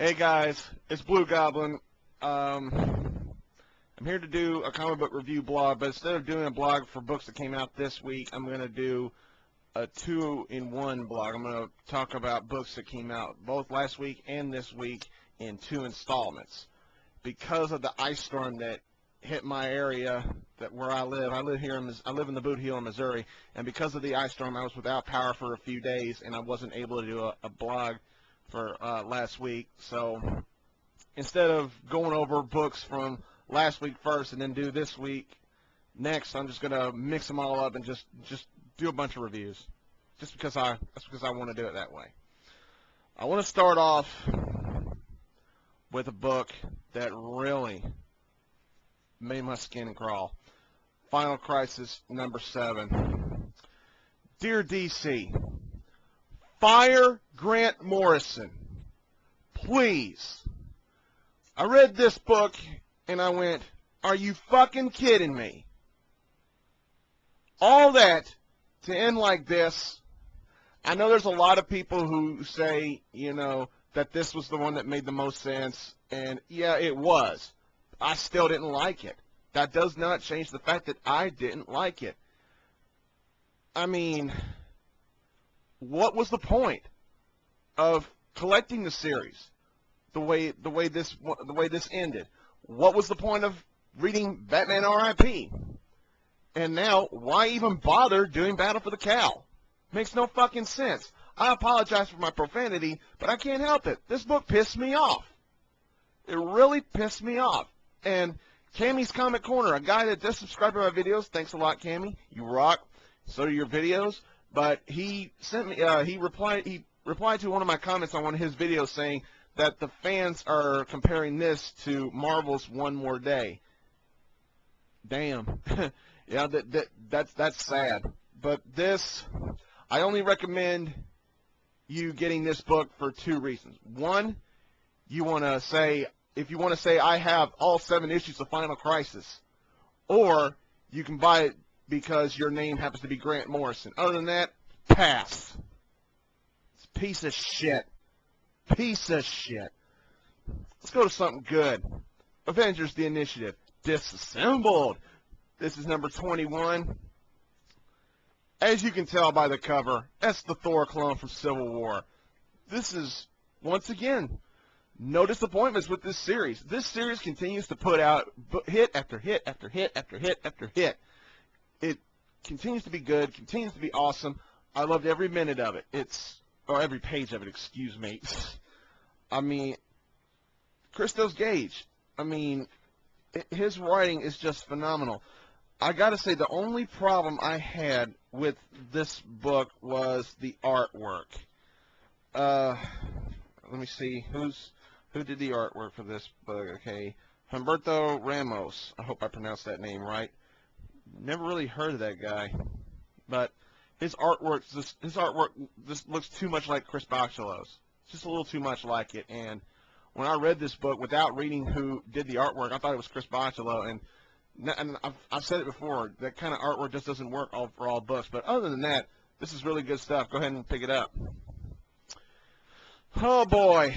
Hey guys, it's Blue Goblin. I'm here to do a comic book review blog, but instead of doing a blog for books that came out this week, I'm going to do a 2-in-1 blog. I'm going to talk about books that came out both last week and this week in 2 installments. Because of the ice storm that hit my area, where I live in the Boot Heel in Missouri, and because of the ice storm, I was without power for a few days, and I wasn't able to do a blog for last week. So instead of going over books from last week first and then do this week next, I'm just gonna mix them all up and just do a bunch of reviews, just because I want to do it that way. I want to start off with a book that really made my skin crawl. Final Crisis #7. Dear DC, fire Grant Morrison, please. I read this book and I went, are you fucking kidding me? All that to end like this. I know there's a lot of people who say, that this was the one that made the most sense, and yeah, it was. I still didn't like it. That does not change the fact that I didn't like it. I mean, what was the point of collecting the series the way this ended? What was the point of reading Batman R.I.P.? And now, why even bother doing Battle for the Cowl? Makes no fucking sense. I apologize for my profanity, but I can't help it. This book pissed me off. It really pissed me off. And Cammy's Comic Corner, a guy that just subscribed to my videos, thanks a lot, Cammy. You rock. So do your videos. But he sent me, he replied to one of my comments on one of his videos saying that the fans are comparing this to Marvel's One More Day. Damn. Yeah, that's sad. But this, I only recommend you getting this book for 2 reasons. One, if you want to say I have all 7 issues of Final Crisis, or you can buy it because your name happens to be Grant Morrison. Other than that, pass. It's a piece of shit. Piece of shit. Let's go to something good. Avengers: The Initiative. Disassembled. This is number 21. As you can tell by the cover, that's the Thor clone from Civil War. This is, once again, no disappointments with this series. This series continues to put out hit after hit after hit after hit after hit. It continues to be good, continues to be awesome. I loved every minute of it. Or every page of it, excuse me. I mean, Christos Gage, his writing is just phenomenal. I gotta say, the only problem I had with this book was the artwork. Let me see, who did the artwork for this book? Okay, Humberto Ramos. I hope I pronounced that name right. Never really heard of that guy, but his artwork just looks too much like Chris Bachalo's. Just a little too much like it. And when I read this book without reading who did the artwork, I thought it was Chris Bachalo. And I've said it before, that kind of artwork just doesn't work for all books. But other than that, this is really good stuff. Go ahead and pick it up. Oh boy.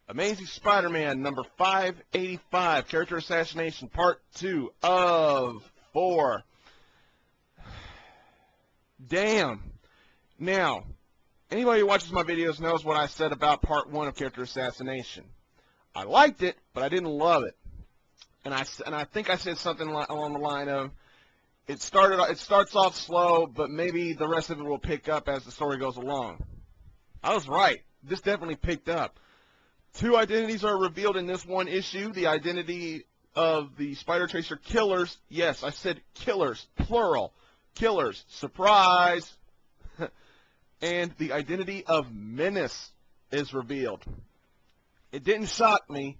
Amazing Spider-Man number 585, Character Assassination, Part 2 of 4. Damn. Now, anybody who watches my videos knows what I said about Part 1 of Character Assassination. I liked it, but I didn't love it. And I think I said something along the line of, it starts off slow, but maybe the rest of it will pick up as the story goes along. I was right. This definitely picked up. 2 identities are revealed in this one issue. The identity of the Spider Tracer killers. Yes, I said killers, plural. Killers. Surprise. And the identity of Menace is revealed. It didn't shock me,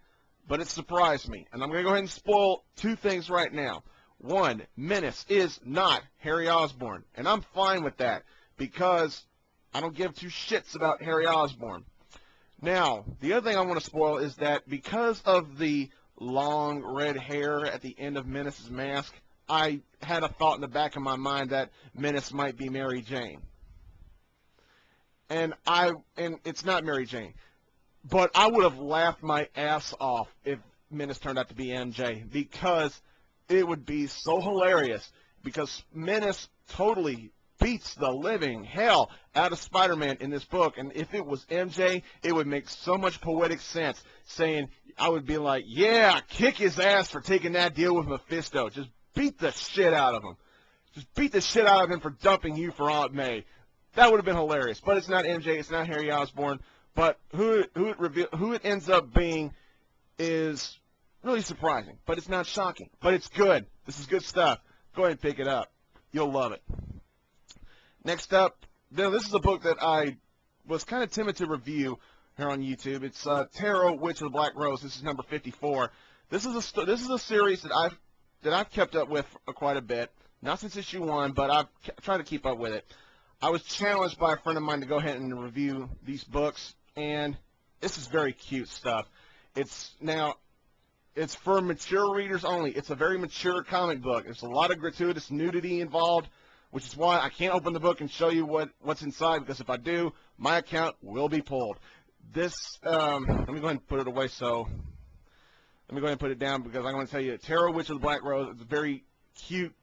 but it surprised me. And I'm going to go ahead and spoil 2 things right now. 1, Menace is not Harry Osborn. And I'm fine with that, because I don't give 2 shits about Harry Osborn. Now, the other thing I want to spoil is that because of the long red hair at the end of Menace's mask, I had a thought in the back of my mind that Menace might be Mary Jane. and it's not Mary Jane. But I would have laughed my ass off if Menace turned out to be MJ, because it would be so hilarious, because Menace totally beats the living hell out of Spider-Man in this book, and if it was MJ, it would make so much poetic sense, saying, I would be like, yeah, kick his ass for taking that deal with Mephisto. Just beat the shit out of him. Just beat the shit out of him for dumping you for Aunt May. That would have been hilarious. But it's not MJ. It's not Harry Osborn. But who it ends up being is really surprising. But it's not shocking. But it's good. This is good stuff. Go ahead and pick it up. You'll love it. Next up, this is a book that I was kind of timid to review here on YouTube. It's Tarot, Witch of the Black Rose. This is number 54. This is a series that I've kept up with quite a bit. Not since issue 1, but I've tried to keep up with it. I was challenged by a friend of mine to go ahead and review these books, and this is very cute stuff. It's for mature readers only. It's a very mature comic book. There's a lot of gratuitous nudity involved, which is why I can't open the book and show you what's inside, because if I do, my account will be pulled. This, let me go ahead and put it away, let me go ahead and put it down, because I want to tell you, Tarot, Witch of the Black Rose, it's a very cute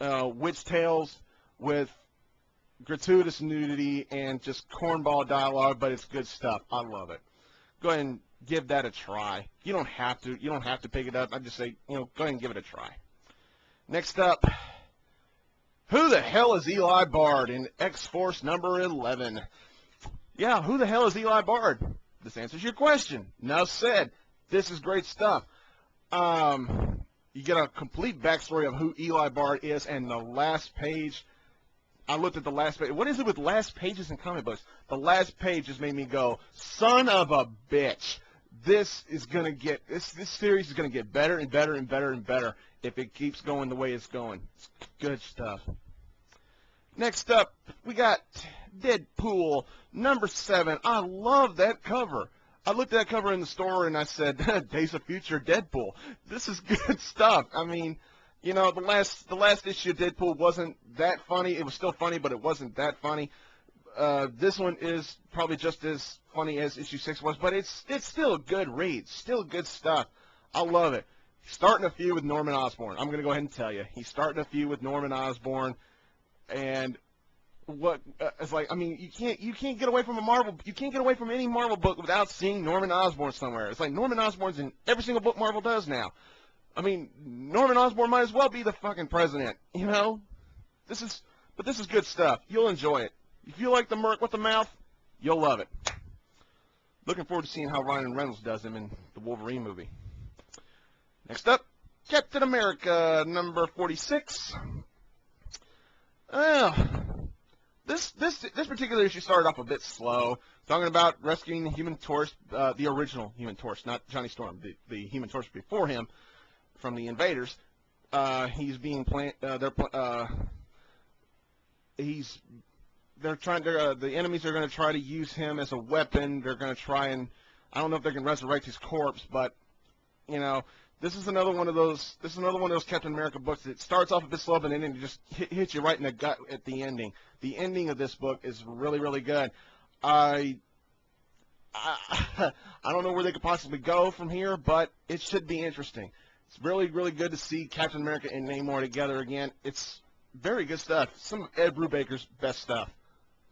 witch tales with gratuitous nudity and just cornball dialogue, but it's good stuff. I love it. Go ahead and give that a try. You don't have to pick it up. I just say, go ahead and give it a try. Next up, who the hell is Eli Bard in X-Force number 11? Yeah, who the hell is Eli Bard? This answers your question. Enough said. This is great stuff. You get a complete backstory of who Eli Bard is, and the last page, I looked at the last page. What is it with last pages in comic books? The last page just made me go, son of a bitch. This series is gonna get better and better and better and better if it keeps going the way it's going. It's good stuff. Next up, we got Deadpool number 7. I love that cover. I looked at that cover in the store and I said, Days of Future Deadpool. This is good stuff. I mean, the last issue of Deadpool wasn't that funny. It was still funny, but it wasn't that funny. This one is probably just as funny as issue 6 was, but it's still a good read. Still good stuff. I love it. He's starting a feud with Norman Osborn. I'm going to go ahead and tell you. He's starting a feud with Norman Osborn, and it's like, I mean, you can't get away from any Marvel book without seeing Norman Osborn somewhere. It's like Norman Osborn's in every single book Marvel does now. I mean, Norman Osborn might as well be the fucking president, This is good stuff. You'll enjoy it. If you like the Merc with the mouth, you'll love it. Looking forward to seeing how Ryan Reynolds does him in the Wolverine movie. Next up, Captain America number 46. This particular issue started off a bit slow, talking about rescuing the Human Torch, the original Human Torch, not Johnny Storm, the Human Torch before him, from the invaders. He's being the enemies are going to try to use him as a weapon. They're going to try and, I don't know if they can resurrect his corpse, but this is another one of those Captain America books that starts off a bit slow, but then it just hits you right in the gut at the ending. The ending of this book is really, really good. I don't know where they could possibly go from here, but it should be interesting. It's really, really good to see Captain America and Namor together again. It's very good stuff. Some of Ed Brubaker's best stuff.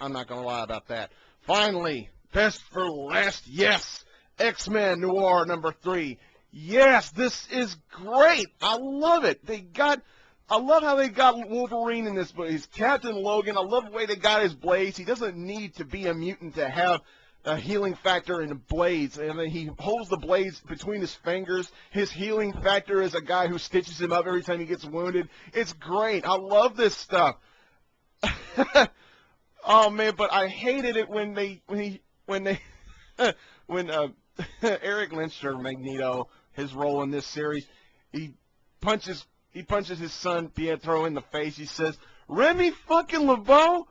I'm not going to lie about that. Finally, best for last, yes, X-Men Noir number 3. Yes, this is great. I love it. I love how they got Wolverine in this book. He's Captain Logan. I love the way they got his blades. He doesn't need to be a mutant to have a healing factor in the blades. And then he holds the blades between his fingers. His healing factor is a guy who stitches him up every time he gets wounded. It's great. I love this stuff. Oh man, but I hated it when Eric Lindstrom, Magneto, his role in this series, he punches his son Pietro in the face. He says, "Remy fucking LeBeau,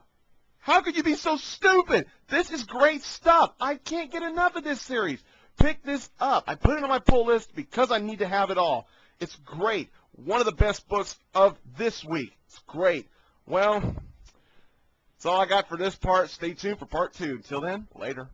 how could you be so stupid? This is great stuff. I can't get enough of this series. Pick this up. I put it on my pull list because I need to have it all. It's great. One of the best books of this week. It's great. Well, all I got for this part. Stay tuned for part 2. Until then, later.